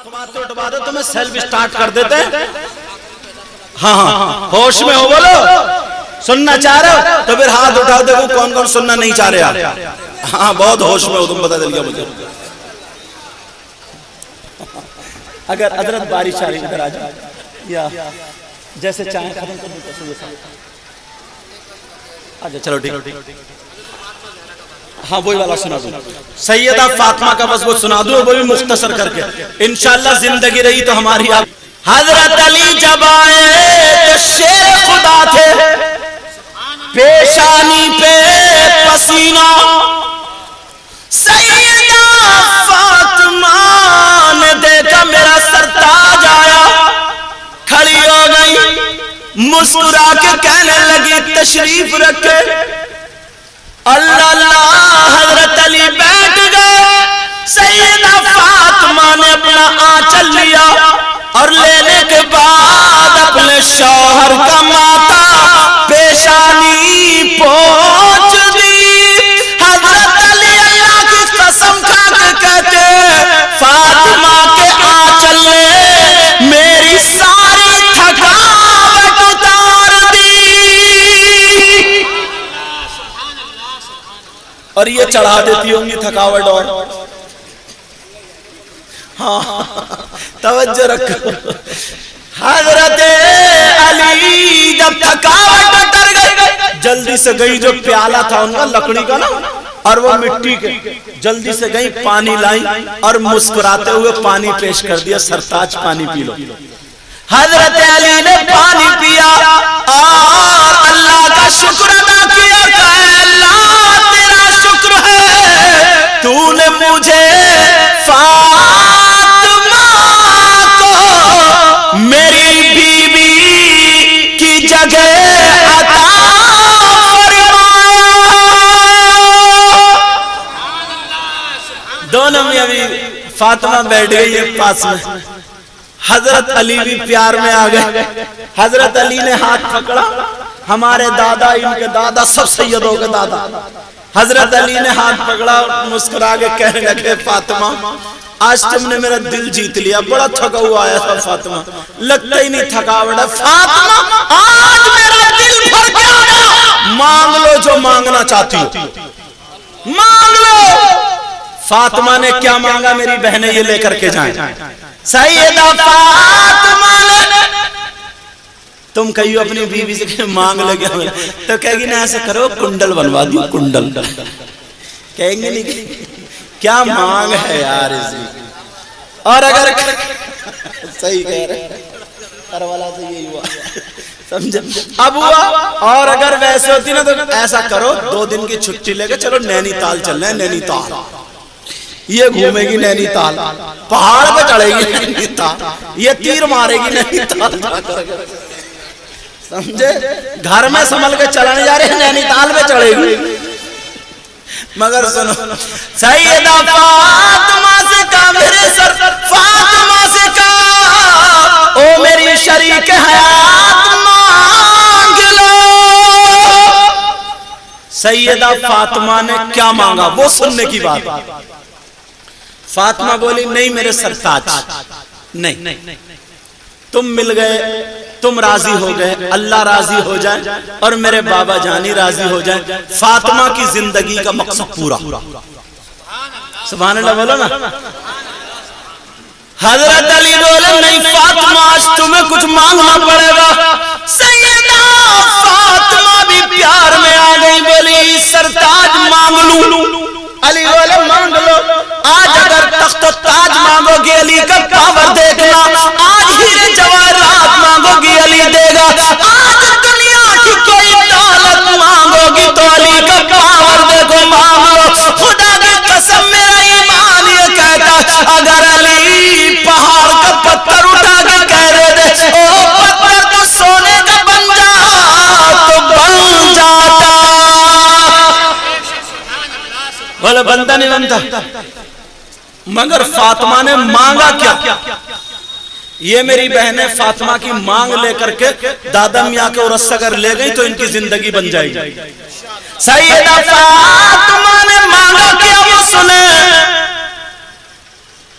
اٹھوا دو تمہیں self start کر دیتے ہیں. ہاں ہاں ہوش میں ہو بولو. سننا چاہ رہے ہو تو پھر ہاتھ اٹھاؤ, دیکھو کون کون سننا نہیں چاہ رہے. ہاں بہت ہوش میں ہو تم, پتہ چل گیا مجھے. اگر حضرت باری شاری ادھر آ جائے یا جیسے چاہیں ختم کر دو. اچھا چلو ٹھیک. ہاں وہی والا سنا دوں, سیدہ فاطمہ کا بس وہ سنا دوں, وہ بھی مختصر کر کے. انشاءاللہ زندگی رہی تو ہماری. آپ حضرت علی جب آئے تو شیر خدا تھے, پیشانی پہ پسینہ. سیدہ فاطمہ نے دیکھا میرا سرتاج آیا, کھڑی ہو گئی, مسکرا کے کہنے لگی تشریف رکھے. اللہ اللہ, حضرت علی بیٹھ گئے. سیدہ فاطمہ نے اپنا آنچل لیا اور لینے کے بعد اپنے شوہر کا ماتھا پیشانی پہنچ دی. حضرت علی اللہ کی قسم کھا کے کہتے فاطمہ کے آنچل نے میری ساری تھکاوٹ اتار دی. اور یہ چڑھا دیتی ہوں گی تھکاوٹ. اور ہاں توجہ رکھو, حضرت علی جب تھکاوٹ اتر گئی, جلدی سے گئی جو پیالہ تھا ان کا لکڑی کا نا اور وہ مٹی کے, جلدی سے گئی پانی لائی اور مسکراتے ہوئے پانی پیش کر دیا, سرتاج پانی پی لو. حضرت علی نے پانی پیا اور اللہ کا شکر ادا کیا کہ اللہ تیرا شکر ہے تو نے مجھے فاطمہ کو میری بیوی کی جگہ عطا فرمایا. دونوں میں ابھی فاطمہ بیٹھ گئی ہے پاس میں, حضرت علی بھی پیار میں آ گئے. حضرت علی نے ہاتھ پکڑا, ہمارے دادا ان کے دادا سب سیدوں کے دادا. حضرت علی نے ہاتھ پکڑا اور مسکرا کے کہنے لگے فاطمہ آج تم نے میرا دل جیت لیا, بڑا تھکا ہوا آیا تھا فاطمہ, لگتا ہی نہیں تھکاوٹ ہے. فاطمہ آج میرا دل بھر گیا, مانگ لو جو مانگنا چاہتی ہو, مانگ لو. فاطمہ نے کیا مانگا میری بہنیں یہ لے کر کے جائیں. سیدہ فاطمہ نے, تم کہیو اپنی بیوی سے کہ مانگ لگے تو کہے گی نا ایسے کرو کنڈل بنوا دیو, کنڈل. کہیں گے نہیں کیا مانگ ہے یار اس کی. اور اگر صحیح کہہ رہے کروالا تو یہی ہوا سمجھے اب ہوا. اور اگر ویسے ہوتی نا تو ایسا کرو 2 دن کی چھٹی لے کے چلو نینی تال چلنا ہے. نینی تال یہ گھومے گی, نینی تال پہاڑ پہ چڑھے گی, نینی تال یہ تیر مارے گی, نینی تال سمجھے. گھر میں سنبھل کے چلانے جا رہے ہیں, نینی تال پہ چڑھے گی. مگر سنو, سیدہ فاطمہ سے کہا میرے سر, فاطمہ سے کہا او میری شریک حیات مانگ لو. سیدہ فاطمہ نے کیا مانگا وہ سننے کی بات. فاطمہ بولی نہیں میرے سرتاج, نہیں تم مل گئے, تم راضی ہو گئے, اللہ راضی ہو جائے اور میرے بابا جانی راضی ہو جائیں, فاطمہ کی زندگی کا مقصد پورا. سبحان اللہ بولو نا. حضرت علی بولے نہیں فاطمہ آج تمہیں کچھ مانگنا پڑے گا. سیدہ فاطمہ بھی پیار میں آ گئی, بولی سرتاج مانگ لوں. علی بولے مانگ لو. آج اگر تخت و تاج مانگو گی علی کا پاور دیکھنا, آج ہی جواہرات مانگو گی علی دے گا, آج دنیا کی کوئی دولت مانگو گی تو علی کا پاور دیکھو مانگ لو. خدا کی قسم میرا ایمان یہ کہتا اگر علی پہاڑ کا پتھر اٹھا کے کہہ رہے تھے او پتھر تو سونے کا بن جا تو بن جاتا, بولے بندہ نہیں بنتا. مگر فاطمہ نے مانگا کیا. یہ میری بہنیں فاطمہ کی مانگ لے کر کے دادا میاں کے عرس اگر لے گئی تو ان کی زندگی بن جائے گی. سیدہ فاطمہ نے مانگا کیا وہ سنے,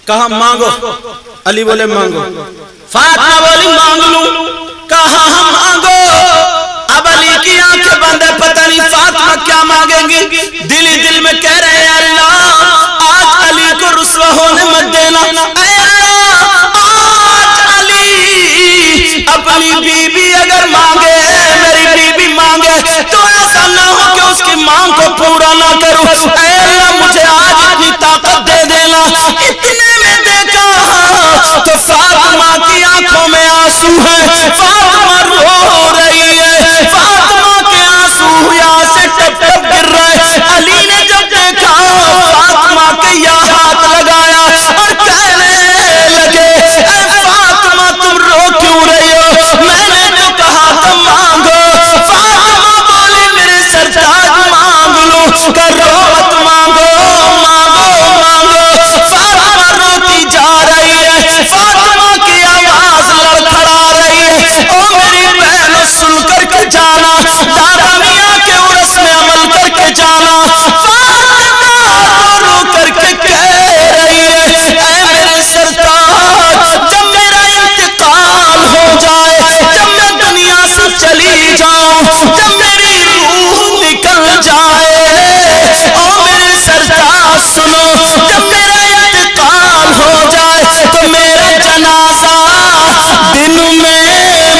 کہا مانگو. علی بولے مانگو، فاطمہ بولی مانگ لوں، کہا ہم مانگو۔ اب علی کی آنکھیں بند ہے، پتہ نہیں فاطمہ کیا مانگیں گی، دل ہی دل میں کہہ رہے ہیں اللہ آج علی کو رسوا ہونے مت دینا، اے اللہ آج علی اپنی بی بی اگر مانگے، میری بی بی مانگے تو ایسا نہ ہو کہ اس کی مانگ کو پورا نہ کروں، اے اللہ مجھے آج اتنی طاقت دے دینا۔ اتنے میں دیکھا تو فاطمہ کی آنکھوں میں آنسو ہے، فاطمہ رو رہی ہے، فاطمہ کے آنسو یہاں سے ٹپ ٹپ گر رہے۔ علی نے جب دیکھا فاطمہ کے یہاں ہاتھ لگایا اور کہنے لگے اے فاطمہ تم رو کیوں رہی ہو، میں نے تو کہا تھا مانگو۔ فاطمہ بولی میرے سرتاج مانگ لوں، کہ رو مت مانگو مانگو مانگو۔ فاطمہ روتی جا رہی ہے، فاطمہ کی آواز لڑکھڑا رہی ہے، او میری بہن سن کر کے جانا، دادا میاں کے عرس میں عمل کر کے جانا۔ فاطمہ رو کر کے کہہ رہی ہے اے میرے سرتاج جب میرا انتقال ہو جائے، جب میں دنیا سے چلی جاؤں، جب میری روح نکل جائے، او میرے سرتاج سنو، جب میرا انتقال ہو جائے تو میرا جنازہ دن میں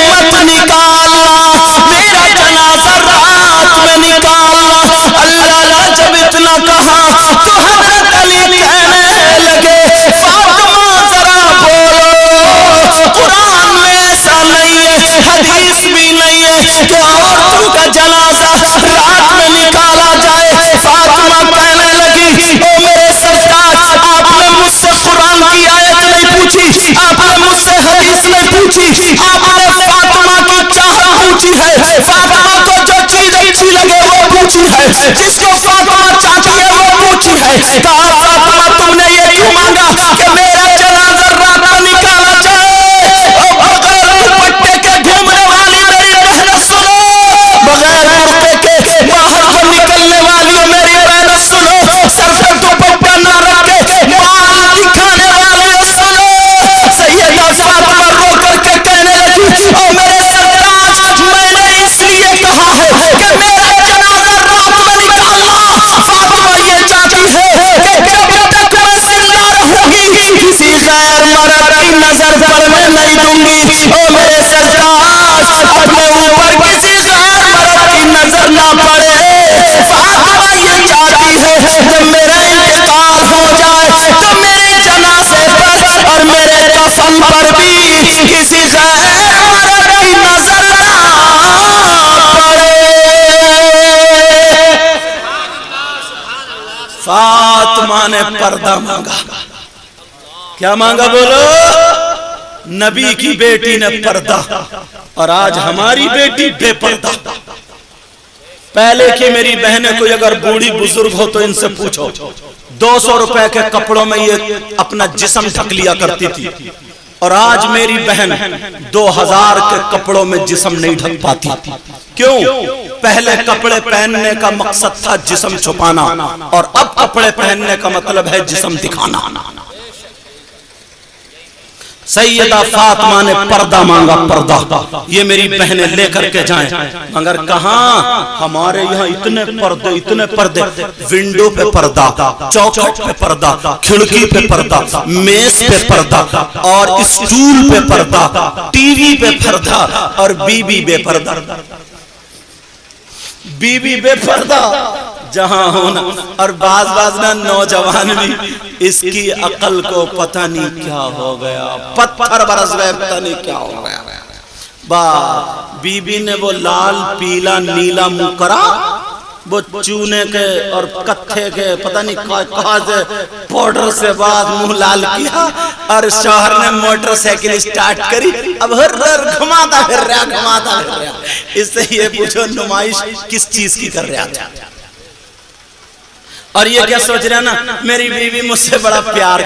مت نکالنا، میرا جنازہ رات میں نکالنا۔ اللہ جب اتنا کہا تو حضرت علی کہنے لگے فاطمہ ذرا بولو، قرآن میں ایسا نہیں ہے، حدیث بھی نہیں ہے کہ عورتوں کا جنازہ رات میں نکالا جائے۔ فاطمہ کہنے لگی او میرے سرتاج آپ نے مجھ سے قرآن کی آیت نہیں پوچھی، آپ نے مجھ سے حدیث نہیں پوچھی، آپ نے فاطمہ کی چاہت پوچھی ہے، فاطمہ کو جو چیز اچھی لگے وہ پوچھی ہے، جس کو فاطمہ چاہتی ہے وہ پوچھی ہے۔ کہا فاطمہ تم نے یہ کیوں مانگا کہ میرا جنازہ رات میں نکالا جائے؟ بغیر دوپٹے کے گھومنے والی میری بہن سنو، بغیر برقعے کے باہر کو نکلنے والی میری بہن سنو، سر پہ دوپٹہ نہ رکھے مال دکھانے والی سنو۔ سیدہ فاطمہ رو کر کے کہنے لگی او میرے سرتاج میں نے اس لیے کہا ہے کہ میرا جنازہ رات میں نکالنا۔ فاطمہ یہ چاہتی ہے کہ جب تک میں زندہ رہوں گی کسی غیر مرد کی نظر پڑنے نہیں دوں گی، او میرے سرتاج اپنے اوپر کسی غیر مرد کی نظر نہ پڑے۔ فاطمہ یہ چاہتی ہے جب میرا انتقال ہو جائے تو میرے جنازے پر اور میرے کفن پر بھی کسی غیر مرد کی نظر نہ پڑے۔ فاطمہ نے پردہ مانگا، کیا مانگا بولو؟ نبی کی بیٹی نے پردہ، اور آج ہماری بیٹی بے پردہ۔ پہلے کی میری بہنیں کوئی اگر بوڑھی بزرگ ہو تو ان سے پوچھو 200 روپے کے کپڑوں میں یہ اپنا جسم ڈھک لیا کرتی تھی، اور آج میری بہن 2000 کے کپڑوں میں جسم نہیں ڈھک پاتی۔ کیوں؟ پہلے کپڑے پہننے کا مقصد تھا جسم چھپانا، اور اب کپڑے پہننے کا مطلب ہے جسم دکھانا۔ سیدہ فاطمہ نے پردہ مانگا، پردہ یہ میری بہنیں لے کر کے جائیں، مگر کہاں ہمارے یہاں اتنے پردے، ونڈو پہ پردہ، چوکھٹ پہ پردہ، کھڑکی پہ پردہ، میز پہ پردہ، اور اسٹول پہ پردہ، ٹی وی پہ پردہ، اور بی بی بے پردہ، بی بی بے پردہ جہاں ہونا۔ اور بعض نہ نوجوان بھی اس کی عقل کو پتہ نہیں کیا ہو گیا، پتھر برس گئے، پتہ نہیں کیا ہو گیا۔ بی بی نے وہ لال پیلا نیلا منہ کرا، وہ چونے کے اور کتھے کے پتہ نہیں کہاں سے پاؤڈر سے بعد منہ لال کیا، اور شوہر نے موٹر سائیکل سٹارٹ کری، اب ہر گھماتا پھر رہا۔ اس سے یہ پوچھو نمائش کس چیز کی کر رہا تھا؟ اور یہ کیا سوچ رہے ہیں نا میری بیوی مجھ سے بڑا پیار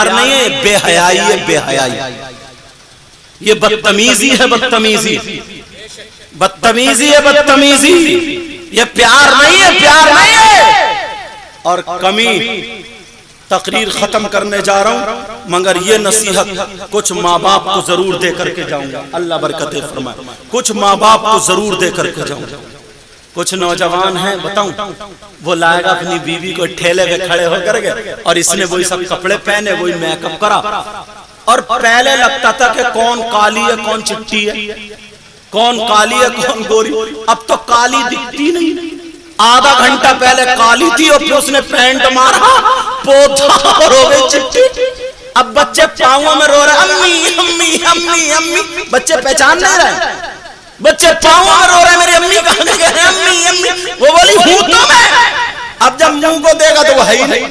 نہیں ہے، بے حیائی ہے، بے حیائی، یہ بدتمیزی ہے، بدتمیزی ہے، بدتمیزی، یہ پیار نہیں ہے، پیار نہیں ہے۔ اور کمی تقریر ختم کرنے جا رہا ہوں، مگر یہ نصیحت کچھ ماں باپ کو ضرور دے کر کے جاؤں گا، اللہ برکتیں فرمائے، کچھ ماں باپ کو ضرور دے کر کے جاؤں گا۔ کچھ نوجوان ہیں بتاؤں، وہ لائے گا اپنی بیوی کو ٹھیلے پہ کھڑے ہو کر گئے اور اس نے وہی سب کپڑے پہنے، وہی میک اپ کرا، اور پہلے لگتا تھا کہ کون کالی ہے کون چٹی ہے، کون کالی ہے کون گوری، اب تو کالی دکھتی نہیں، آدھا گھنٹہ پہلے کالی تھی اور پھر اس نے پینٹ مارا پوتھا اور ہو گئی چٹی۔ اب بچے پاؤں میں رو رہے امی امی امی امی، بچے پہچان نہیں رہے، بچے پاؤں میں رو رہے میری امی کہاں گئے، امی امی، وہ بولی ہوں تو میں، اب جب منہ کو دے گا تو وہ ہے ہی نہیں۔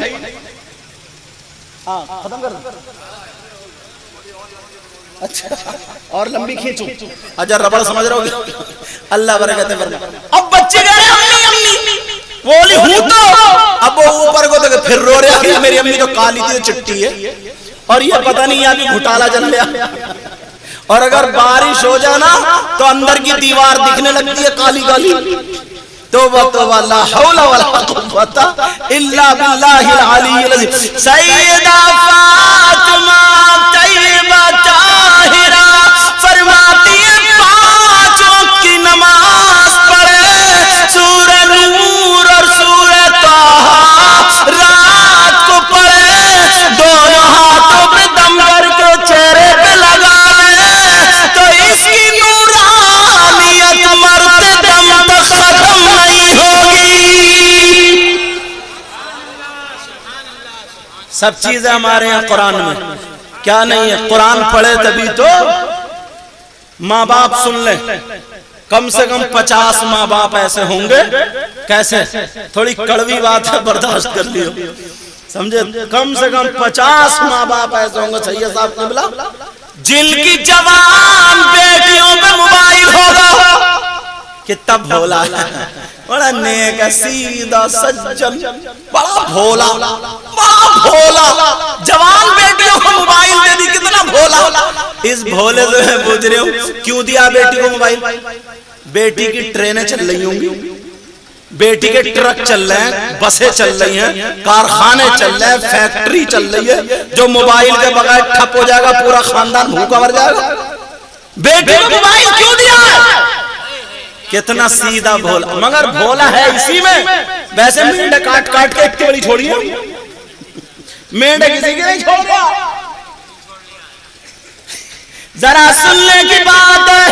ختم کر اچھا اور لمبی کھینچوں، اجر ربڑ سمجھ رہے ہو، اللہ برکت فرمائے۔ اب بچے کہہ رہے امی امی، وہ بولی ہوں تو، اب وہ اوپر کو دیکھے پھر رو رہے ہیں میری امی تو کالی تھی چٹی ہے، اور یہ پتہ نہیں یہاں بھی گھٹالا چل لیا، اور اگر بارش ہو جانا تو اندر کی دیوار دکھنے لگتی ہے کالی کالی۔ توبہ لا حول ولا قوت الا باللہ العلی العظیم۔ سیدہ فاطمہ طیبہ طاہرہ فرماتی ہے پانچ وقت کی نماز پڑھے، سورہ نور اور سورہ طٰہٰ رات کو پڑھے، دونوں ہاتھوں پہ دم کر کے چہرے پہ لگا لے تو اس کی نورانیت مرتے دم تک ختم نہیں ہوگی۔ سب چیزیں ہمارے یہاں قرآن میں کیا نہیں ہے، قرآن پڑھے تبھی تو ماں باپ سن لیں، کم سے کم 50 ماں باپ ایسے ہوں گے، کیسے تھوڑی کڑوی بات ہے برداشت کر لیو، سمجھے، کم سے کم 50 ماں باپ ایسے ہوں گے سید صاحب قبلہ جن کی جوان بیٹیوں پہ موبائل ہوگا۔ کتنا بھولا ہے، بڑا نیک ہے، سیدھا سجن، بڑا بھولا، بڑا بھولا، جوان بیٹیوں کو موبائل دے دی، کتنا بھولا۔ اس بھولے سے میں پوچھ رہا ہوں کیوں دیا بیٹی کو موبائل؟ بیٹی کی ٹرینیں چل رہی ہوں گی، بیٹی کے ٹرک چل رہے ہیں، بسیں چل رہی ہیں، کارخانے چل رہے ہیں، فیکٹری چل رہی ہے، جو موبائل کے بغیر ٹھپ ہو جائے گا پورا خاندان بھوکا مر جائے گا۔ بیٹی کو موبائل کیوں دیا ہے؟ کتنا سیدھا بھولا، مگر بھولا ہے اسی میں، ویسے مینڈے کاٹ کاٹ کے اتنی بڑی چھوڑی ہے، مینڈے کسی کی نہیں چھوڑا۔ ذرا سننے کی بات ہے،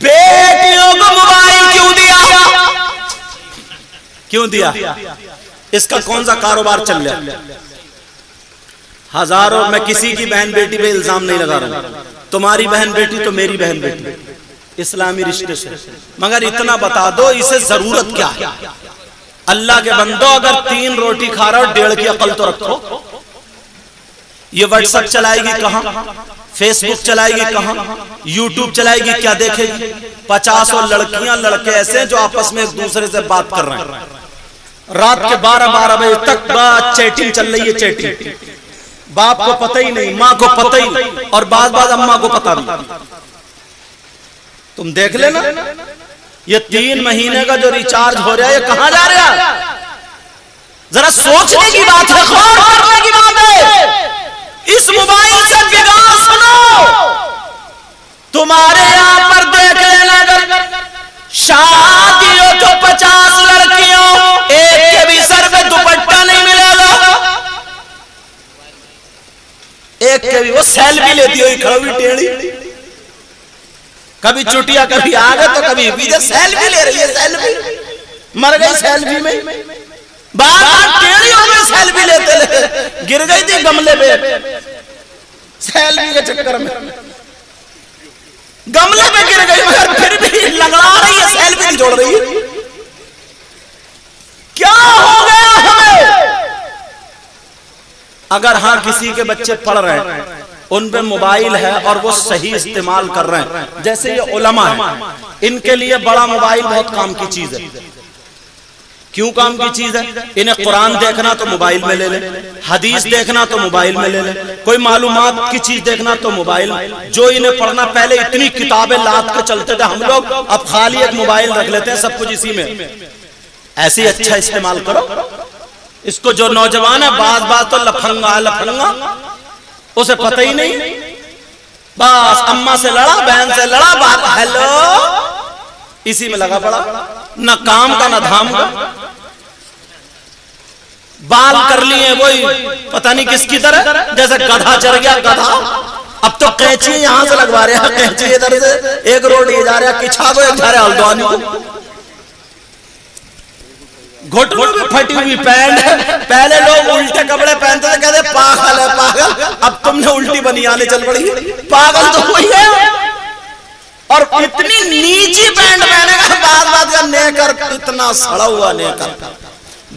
بیٹیوں کو موبائل کیوں دیا؟ کیوں دیا؟ اس کا کون سا کاروبار چل رہا ہے؟ ہزاروں، میں کسی کی بہن بیٹی پہ الزام نہیں لگا رہا ہوں، تمہاری بہن بیٹی تو میری بہن بیٹی، اسلامی رشتے سے، مگر اتنا بتا دو اسے ضرورت کیا ہے؟ اللہ کے بندو اگر 3 روٹی کھا رہا ہو 1.5 کی عقل تو رکھو۔ یہ واٹس ایپ چلائے گی کہاں، فیس بک چلائے گی کہاں، یوٹیوب چلائے گی کیا دیکھے گی؟ 50 لڑکیاں لڑکے ایسے ہیں جو آپس میں ایک دوسرے سے بات کر رہے ہیں، رات کے 12 بجے تک بات چیٹنگ چل رہی ہے، چیٹنگ، باپ کو پتہ ہی نہیں، ماں کو پتہ ہی نہیں، اور بعض اماں کو پتہ نہیں۔ تم دیکھ لینا یہ 3 مہینے کا جو ریچارج ہو رہا ہے یہ کہاں جا رہا ہے؟ ذرا سوچنے کی بات ہے، غور کرنے کی بات ہے۔ اس موبائل سے بگاڑ سنو، تمہارے یہاں پر دیکھ لینا اگر شادی ہو تو 50 لڑکیوں ایک کے بھی سر پہ دوپٹہ نہیں ملے گا، ایک کے بھی، وہ سیلفی لیتی ہوئی کھڑی ٹیڑھی، کبھی چٹیا کبھی آگے تو کبھی پیچھے، سیلفی لے رہی ہے، سیلفی مر گئی سیلفی میں، بار ٹیڑھی ہو گئی سیلفی لیتے لے، گر گئی تھی گملے پہ سیلفی کے چکر میں، گملے پہ گر گئی مگر پھر بھی لگڑا رہی ہے، سیلفی نہیں چھوڑ رہی ہے۔ کیا ہو گیا ہمیں؟ اگر ہاں کسی کے بچے پڑھ رہے ہیں، ان پہ موبائل ہے اور وہ صحیح استعمال کر رہے ہیں، جیسے یہ علماء ہیں، ان کے لیے بڑا موبائل بہت کام کی چیز ہے۔ کیوں کام کی چیز ہے؟ انہیں قرآن دیکھنا تو موبائل میں لے لیں، حدیث دیکھنا تو موبائل میں لے لیں، کوئی معلومات کی چیز دیکھنا تو موبائل، جو انہیں پڑھنا، پہلے اتنی کتابیں لاد کے چلتے تھے ہم لوگ، اب خالی ایک موبائل رکھ لیتے ہیں، سب کچھ اسی میں۔ ایسے ہی اچھا استعمال کرو، اس کو جو نوجوان ہے بعض تو لفنگا اسے پتہ ہی نہیں، بس اماں سے لڑا، بہن سے لڑا، بات ہیلو اسی میں لگا پڑا، نہ کام کا نہ دھام کا، بال کر لیے وہی پتہ نہیں کس کی طرح، جیسے گدھا چڑھ گیا گدھا۔ اب تو قینچی یہاں سے لگوا رہے ہیں، قینچی ادھر سے ایک روڈ یہ جا رہا ہے کچھا کو، ایک جا رہا ہے ہلدوانی کو، گھٹنوں میں پھٹی ہوئی پینٹ ہے۔ پہلے لوگ الٹے کپڑے پہنتے تھے، کہتے پاگل ہے پاگل، اب تم نے الٹی بنیانے چل پڑی، پاگل تو وہی ہے۔ اور اتنی نیچی پینٹ پہنے گا، بعد کا نیکر اتنا سڑا ہوا نیکر،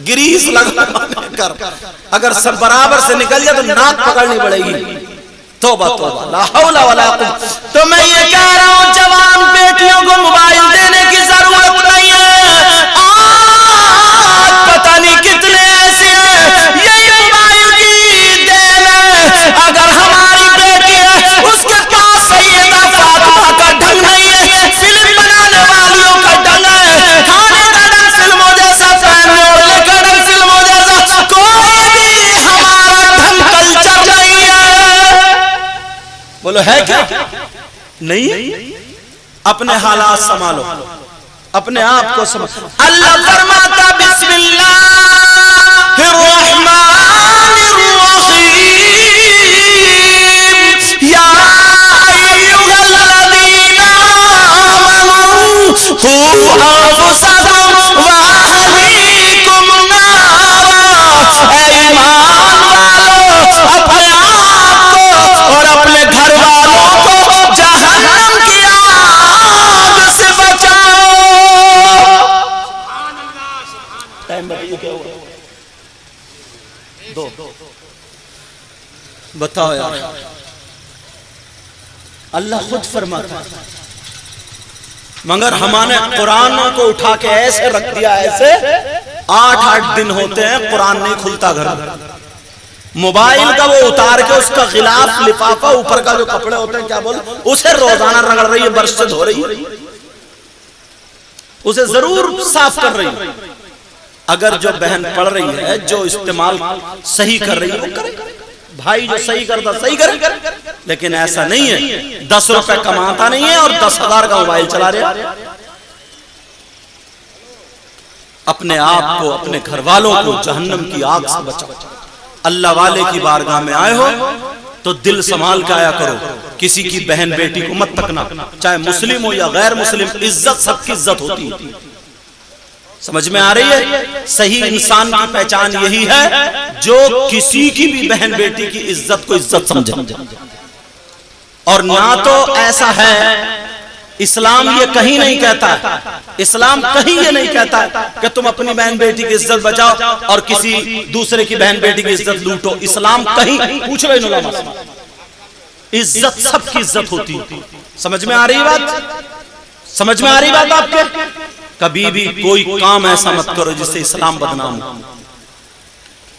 گریس لگا نیکر، اگر سب برابر سے نکل جائے تو ناک پکڑنی پڑے گی۔ توبہ توبہ، لا حول ولا قوت۔ تو میں یہ کہہ رہا ہوں جوان بیٹیوں کو موبائل دینے کی ضرورت نہیں ہے۔ آج پتہ نہیں کتنے ایسے ہیں یہی موبائل کی دین ہے، اگر ہماری بیٹی ہے اس کے پاس سیدہ فاطمہ کا ڈھنگ نہیں ہے، فلم بنانے والیوں کا ڈھنگ ہے، کھانے کا ڈھنگ فلموں جیسا، پہننے اوڑھنے کا ڈھنگ فلموں جیسا، کوئی بھی ہمارا ڈھنگ کلچر نہیں ہے۔ بولو ہے کیا؟ نہیں۔ اپنے حالات سنبھالو، اپنے آپ کو سنبھالو۔ اللہ فرماتا بسم اللہ الرحمن الرحیم، یا ایھا الذین آمنوا قوا انفسکم واہلیکم نارا، اے ایمان والو اپنے آپ کو اور اپنے گھر والوں کو جہنم کی آگ سے بچاؤ۔ ٹائم بتائیے کیا ہوا؟ دو بتاؤ یار، اللہ خود فرماتا ہے، مگر ہمارے قرآنوں کو اٹھا کے ایسے رکھ دیا، ایسے 8 دن ہوتے ہیں قرآن نہیں کھلتا گھر میں۔ موبائل کا وہ اتار کے اس کا غلاف لفافہ اوپر کا جو کپڑے ہوتے ہیں کیا بول، اسے روزانہ رگڑ رہی ہے، برش سے دھو رہی ہے، اسے ضرور صاف کر رہی ہے۔ اگر جو بہن پڑھ رہی ہے، جو استعمال صحیح کر رہی ہے وہ کرے، بھائی جو صحیح کرتا صحیح کرے، لیکن ایسا نہیں ہے 10 روپے کماتا نہیں ہے اور 10,000 کا موبائل چلا رہا۔ اپنے آپ کو اپنے گھر والوں کو جہنم کی آگ سے بچاؤ۔ اللہ والے کی بارگاہ میں آئے ہو تو دل سنبھال کے آیا کرو، کسی کی بہن بیٹی کو مت تکنا، چاہے مسلم ہو یا غیر مسلم، عزت سب کی عزت ہوتی ہے۔ سمجھ میں آ رہی ہے؟ صحیح انسان کی پہچان یہی ہے جو کسی کی بھی بہن بیٹی کی عزت کو عزت سمجھے۔ اور نہ تو ایسا ہے، اسلام یہ کہیں نہیں کہتا ہے، اسلام کہیں یہ نہیں کہتا کہ تم اپنی بہن بیٹی کی عزت بچاؤ اور کسی دوسرے کی بہن بیٹی کی عزت لوٹو۔ اسلام کہیں، پوچھ لو ان علماء سے، عزت سب کی عزت ہوتی ہے۔ سمجھ میں آ رہی بات؟ سمجھ میں آ رہی بات آپ کے؟ کبھی بھی کوئی کام ایسا مت کرو جس سے اسلام بدنام ہو،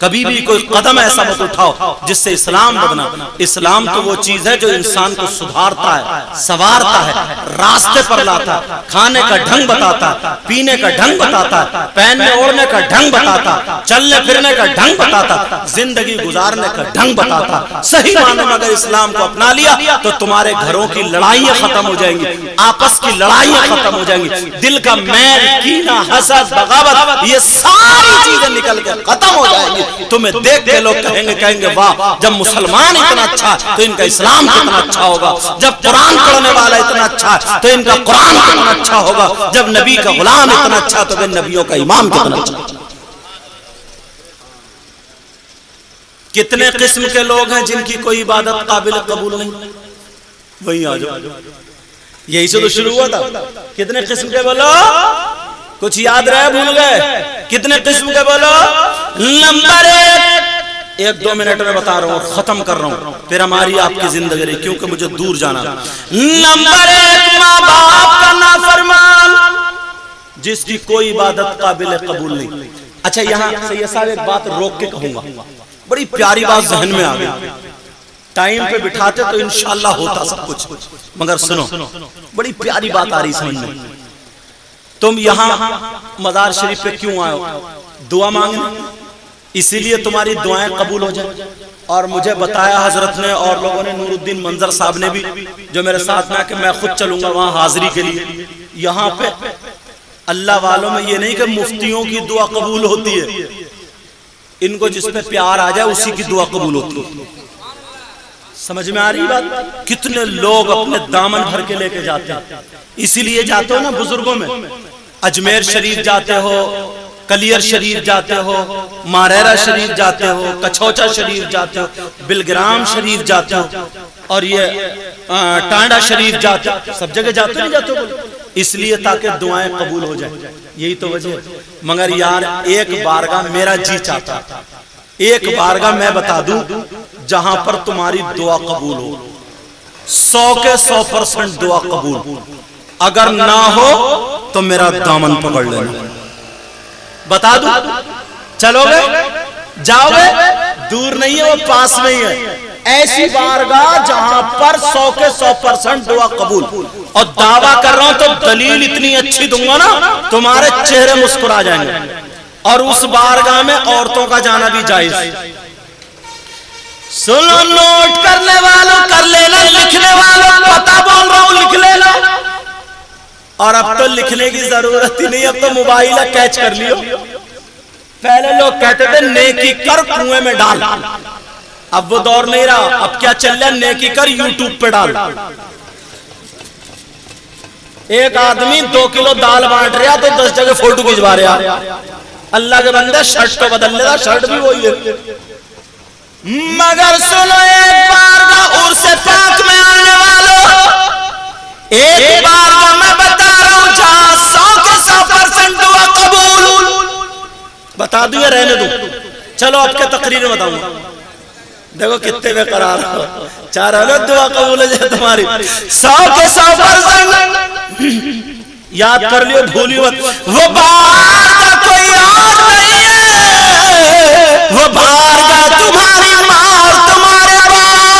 کبھی بھی کوئی قدم ایسا مت اٹھاؤ جس سے اسلام بدنام۔ اسلام تو وہ چیز ہے جو انسان کو سدھارتا ہے، سنوارتا ہے، راستے پر لاتا ہے، کھانے کا ڈھنگ بتاتا ہے، پینے کا ڈھنگ بتاتا ہے، پہننے اوڑھنے کا ڈھنگ بتاتا ہے، چلنے پھرنے کا ڈھنگ بتاتا ہے، زندگی گزارنے کا ڈھنگ بتاتا ہے۔ صحیح معنی میں اگر اسلام کو اپنا لیا تو تمہارے گھروں کی لڑائیاں ختم ہو جائیں گی، آپس کی لڑائیاں ختم ہو جائیں گی، دل کا میل، کینہ، حسد، بغاوت، یہ ساری چیزیں نکل کے ختم ہو جائیں گی۔ تمہیں دیکھ کے لوگ کہیں گے واہ، جب مسلمان اتنا اچھا ہے تو ان کا اسلام کتنا اچھا ہوگا، جب قرآن پڑھنے والا اتنا اچھا ہے تو ان کا قرآن کتنا اچھا ہوگا، جب نبی کا غلام اتنا اچھا تو پھر نبیوں کا امام کتنا اچھا۔ کتنے قسم کے لوگ ہیں جن کی کوئی عبادت قابل قبول نہیں؟ وہیں آ جاؤ، یہی سے تو شروع ہوا تھا۔ کتنے قسم کے بولو، کچھ یاد رہے بھول گئے؟ کتنے قسم کے بولو؟ نمبر 1 منٹ میں بتا رہا ہوں، ختم کر رہا ہوں، پھر ہماری آپ کی زندگی رہی کیونکہ مجھے دور جانا۔ نمبر 1 ماں باپ کا نافرمان، جس کی کوئی عبادت قابل قبول نہیں۔ اچھا یہاں سے یہ صاحب ایک بات روک کے کہوں گا، بڑی پیاری بات ذہن میں آ گئی، ٹائم پہ بٹھاتے تو انشاءاللہ ہوتا سب کچھ، مگر سنو بڑی پیاری بات آ رہی سمجھ میں۔ تم یہاں مزار شریف پہ کیوں آئے ہو؟ دعا مانگنے؟ اسی لیے تمہاری دعائیں قبول ہو جائیں. اور مجھے بتایا حضرت نے اور لوگوں نے، نور الدین منظر صاحب نے بھی جو میرے ساتھ میں، کہ میں خود چلوں گا وہاں حاضری کے لیے. یہاں پہ اللہ والوں میں یہ نہیں کہ مفتیوں کی دعا قبول ہوتی ہے، ان کو جس پہ پیار آ جائے اسی کی دعا قبول ہوتی ہے. سمجھ میں آ رہی بات؟ کتنے لوگ اپنے دامن بھر کے لے کے جاتے ہیں. اسی لیے جاتے ہو نا بزرگوں میں، اجمیر شریف جاتے ہو، کلیر شریف جاتے ہو، ماریرا شریف جاتے ہو، کچھوچا شریف جاتے ہو، بلگرام شریف جاتے ہو، اور یہ ٹانڈا شریف جاتے ہو. سب جگہ جاتے نہیں جاتے ہو؟ اس لیے تاکہ دعائیں قبول ہو جائیں. یہی تو وجہ ہے. مگر یار ایک بارگاہ میرا جی چاہتا، ایک بارگاہ میں بتا دوں جہاں پر تمہاری دعا قبول ہو، 100 کے 100% دعا قبول. اگر نہ ہو تو میرا دامن پکڑ لینا. بتا دوں، چلو گے، جاؤ گے، دور نہیں ہے، وہ پاس نہیں ہے. ایسی بارگاہ جہاں پر 100 کے 100% دعا قبول. اور دعویٰ کر رہا ہوں تو دلیل اتنی اچھی دوں گا نا تمہارے چہرے مسکرا جائیں گے. اور اس بارگاہ میں عورتوں کا جانا بھی جائز. سنو، نوٹ کرنے والوں کر لینا، لکھنے والوں پتہ بول رہا ہوں لکھ لینا. اور اب تو لکھنے کی ضرورت ہی نہیں، اب تو موبائل ہے، کیچ کر لیو. پہلے لوگ کہتے تھے نیکی کر کنویں میں ڈال، اب وہ دور نہیں رہا. اب کیا چل رہا ہے؟ نیکی کر یوٹیوب پہ ڈال. ایک آدمی 2 کلو دال بانٹ رہا تو 10 جگہ فوٹو کھنچوا رہا. اللہ کے بندے شرٹ تو بدل لیتا، شرٹ بھی وہی ہے. مگر سنو، ایک بارگاہ عرس پاک میں آنے والوں، ایک بارگاہ میں بتا رہا ہوں جہاں 100 کے 100% دعا قبول. بتا دوں یا رہنے دوں؟ چلو آپ کے تقریر میں بتاؤں گا. دیکھو کتنے بے قرار ہو. چار حالت دعا قبول ہو جائے تمہاری 100 کے 100%. یاد کر لیو، بھولیو مت. وہ بارگاہ کوئی اور نہیں ہے، وہ بارگاہ تمہاری ماں اور تمہارے باپ.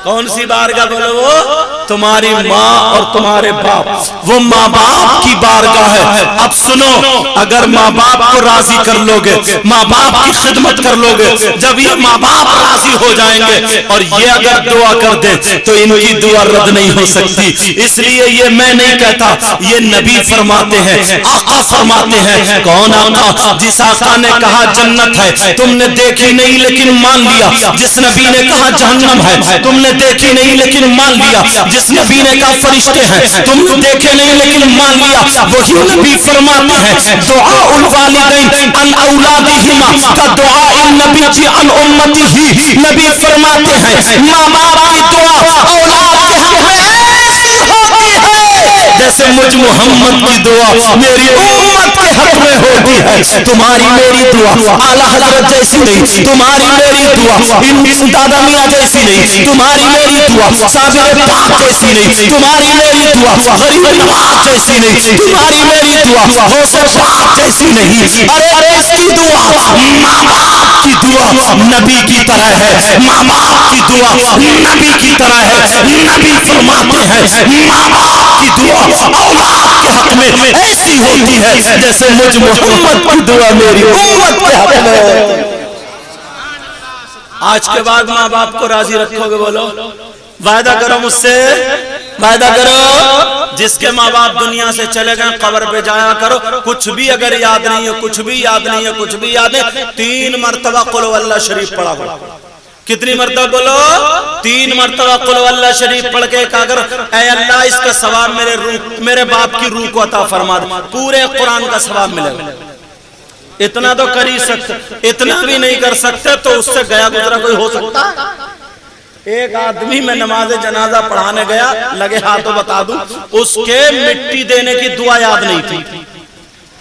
کون سی بارگاہ بولو؟ وہ تمہاری ماں اور تمہارے باپ. وہ ماں باپ کی بارگاہ ہے. اب سنو، اگر ماں باپ کو راضی کر لو گے، ماں باپ کی خدمت کر لو گے، جب یہ ماں باپ راضی ہو جائیں گے اور یہ اگر دعا کر دیں تو ان کی دعا رد نہیں ہو سکتی. اس لیے یہ میں نہیں کہتا، یہ نبی فرماتے ہیں، آقا فرماتے ہیں. کون آقا؟ جس آقا نے کہا جنت ہے تم نے دیکھی نہیں لیکن مان لیا. جس نبی نے کہا جہنم ہے تم نے دیکھی نہیں لیکن مان لیا. جس نبی نے کہا فرشتے ہیں تم نے دیکھے نہیں لیکن مان لیا. وہی نبی فرماتے ہیں دعاء الوالدین عن اولادہما کا دعاء النبی جی عن امتہ. نبی فرماتے ہیں ماں باپ کی دعا اولاد کے حق میں ایسی ہوتی ہے جیسے مجھ محمد کی دعا میری امت کے حق میں ہوتی ہے. تمہاری میری دعا اعلیٰ حضرت جیسی نہیں، تمہاری میری دعا دادا میاں جیسی نہیں، تمہاری میری دعا صابر پاک جیسی نہیں، تمہاری میری دعا غریب نواز جیسی نہیں، تمہاری میری دعا غوث پاک جیسی نہیں. ارے اس کی دعا ماں باپ کی دعا نبی کی طرح ہے. ماں باپ کی دعا نبی کی طرح ہے. نبی فرماتے ہیں ماں باپ کی دعا اولاد کے حق میں ایسی ہوتی ہے جیسے مجھ محمد کی دعا میری امت کے حق میں ہوتی ہے. آج کے بعد ماں باپ کو راضی رکھو گے؟ بولو وعدہ کرو مجھ سے، وعدہ کرو. جس کے ماں باپ دنیا سے چلے گئے قبر پہ جایا کرو، کچھ بھی اگر یاد نہیں ہے، کچھ بھی یاد نہیں ہے، کچھ بھی یاد نہیں، 3 مرتبہ قل ہو اللہ شریف پڑھا کرو. کتنی مرتبہ بولو؟ 3 مرتبہ قل ہو اللہ شریف پڑھ کے کہا کرو اے اللہ اس کا ثواب میرے باپ کی روح کو عطا فرما دے. پورے قرآن کا ثواب ملے گا. اتنا تو کر ہی سکتے، اتنا بھی نہیں کر سکتے تو اس سے گیا گزرا کوئی ہو سکتا. ایک آدمی میں نماز جنازہ پڑھانے گیا، لگے ہاتھوں بتا دوں، اس کے مٹی دینے کی دعا یاد نہیں تھی.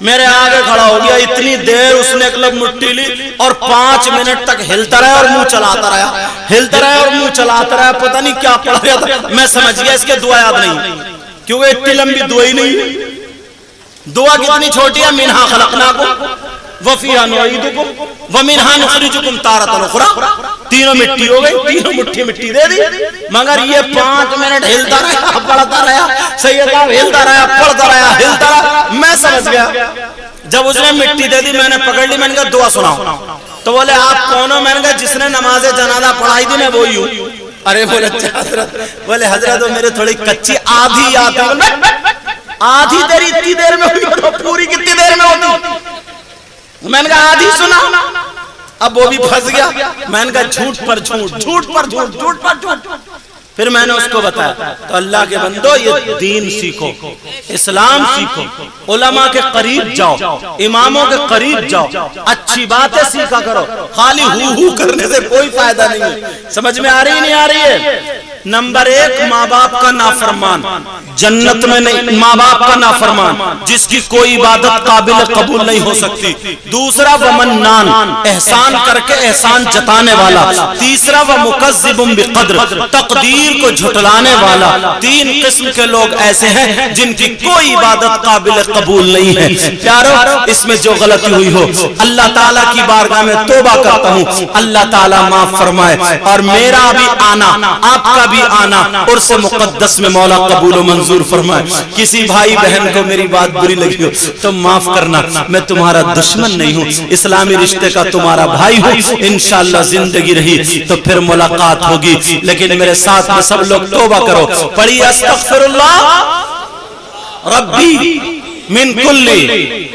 میرے آگے کھڑا ہو گیا، اتنی دیر اس نے ایک لب مٹی لی اور 5 منٹ تک ہلتا رہا اور منہ چلاتا رہا، ہلتا رہا اور منہ چلاتا رہا. پتہ نہیں کیا پڑھ رہا تھا. میں سمجھ گیا اس کے دعا یاد نہیں، کیونکہ اتنی لمبی دعا ہی نہیں. دعا کتنی چھوٹی ہے، منہا خلقناکم وفیہا نعیدکم ومنہا نخرجکم تارۃ اخری. تینوں مٹی ہو گئی، تینوں مٹھی مٹی دے دی. مگر یہ 5 منٹ ہلتا رہا، پڑھتا رہا، سید صاحب ہلتا رہا، پڑھتا رہا، ہلتا رہا. میں سمجھ گیا جب اس نے مٹی دے دی میں نے پکڑ لی، میں نے کہا دعا سناؤ. تو بولے آپ کون ہو؟ میں نے کہا جس نے نماز جنازہ پڑھائی تھی نا وہی ہوں. ارے بولے اچھا حضرت. بولے حضرت وہ میرے تھوڑی کچی آدھی یاد ہے. آدھی تیری اتنی دیر میں ہوئی تو پوری کتنی دیر میں ہوتی؟ میں نے کہا آدھی سنا. اب وہ بھی پھنس گیا. میں نے کہا جھوٹ پر جھوٹ، جھوٹ پر جھوٹ، جھوٹ پر جھوٹ. پھر میں نے اس کو بتایا تو اللہ کے بندو یہ دین سیکھو، اسلام سیکھو، علماء کے قریب جاؤ، اماموں کے قریب جاؤ، اچھی باتیں سیکھا کرو. خالی ہو کرنے سے کوئی فائدہ نہیں ہے. سمجھ میں آ رہی نہیں آ رہی ہے؟ نمبر ایک، ماں باپ کا نافرمان جنت میں نہیں. ماں باپ کا نافرمان جس کی کوئی عبادت قابل قبول نہیں ہو سکتی. دوسرا ومنان، احسان کر کے احسان جتانے والا. تیسرا ومکذب بقدر، تقدیر کو جھٹلانے والا. تین قسم کے لوگ ایسے ہیں جن کی کوئی عبادت قابل قبول نہیں ہے. پیارو اس میں جو غلطی ہوئی ہو اللہ تعالیٰ کی بارگاہ میں توبہ کرتا ہوں، اللہ تعالیٰ معاف فرمائے. اور میرا بھی آنا، آپ کا بھی آنا عرس مقدس میں مولا قبول و منظور فرمائے. کسی بھائی بہن کو میری بات بری لگی ہو تو معاف کرنا، میں تمہارا دشمن نہیں ہوں، اسلامی رشتے کا تمہارا بھائی ہوں. انشاءاللہ زندگی رہی تو پھر ملاقات ہوگی. لیکن میرے ساتھ میں سب لوگ توبہ کرو. پڑھی استغفر اللہ ربی من کل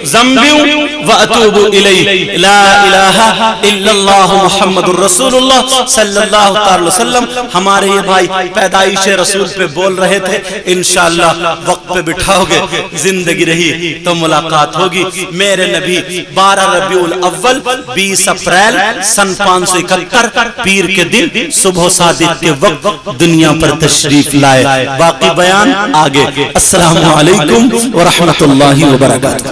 ذنب واتوب الیہ، لا الہ الا اللہ محمد الرسول اللہ صلی اللہ علیہ وسلم. ہمارے یہ بھائی پیدائش رسول پہ بول رہے تھے. انشاءاللہ وقت پہ بٹھاؤ گے، زندگی رہی تو ملاقات ہوگی. میرے نبی 12 ربیع الاول 20 اپریل سن 571 پیر کے دن صبح صادق کے وقت دنیا پر تشریف لائے. باقی بیان آگے. السلام علیکم ورحمۃ اللہ وبرکاتہ.